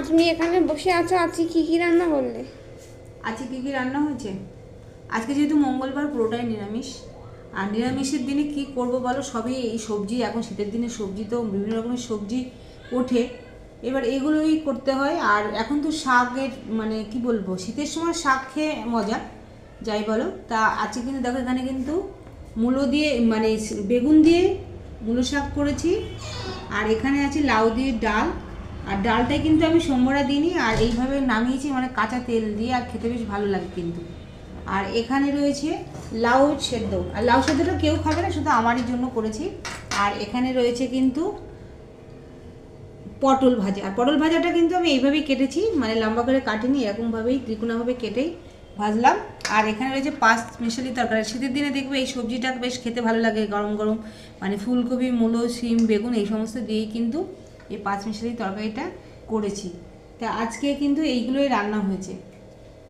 তুমি এখানে বসে আছো, আজকে কি কি রান্না করলে? আজকে কী কী রান্না হয়েছে? আজকে যেহেতু মঙ্গলবার, পুরোটাই নিরামিষ। আর নিরামিষের দিনে কি করব বলো, সবই এই সবজি। এখন শীতের দিনে সবজি তো বিভিন্ন রকমের সবজি ওঠে, এবার এগুলোই করতে হয়। আর এখন তো শাকের মানে কি বলবো, শীতের সময় শাক খেয়ে মজা, যাই বলো। তা আজকে কিন্তু দেখো এখানে কিন্তু মূলো দিয়ে মানে বেগুন দিয়ে মূলো শাক করেছি। আর এখানে আছে লাউ দিয়ে ডাল। আর ডালটাই কিন্তু আমি সোমবারে দিইনি, আর এইভাবে নামিয়েছি মানে কাঁচা তেল দিয়ে, আর খেতে বেশ ভালো লাগে কিন্তু। আর এখানে রয়েছে লাউ সেদ্ধ, আর লাউ সেদ্ধটা কেউ খাবে না, শুধু আমারই জন্য করেছি। আর এখানে রয়েছে কিন্তু পটল ভাজা। আর পটল ভাজাটা কিন্তু আমি এইভাবেই কেটেছি, মানে লম্বা করে কাটিনি, এরকমভাবেই ত্রিকোণাভাবে কেটেই ভাজলাম। আর এখানে রয়েছে পাঁচ মিশালি তরকারি। শীতের দিনে দেখবে এই সবজিটা বেশ খেতে ভালো লাগে, গরম গরম মানে ফুলকপি, মূলো, শিম, বেগুন এই সমস্ত দিয়েই কিন্তু এই পাঁচ মিশালি তরকারিটা করেছি। তা আজকে কিন্তু এইগুলোই রান্না হয়েছে।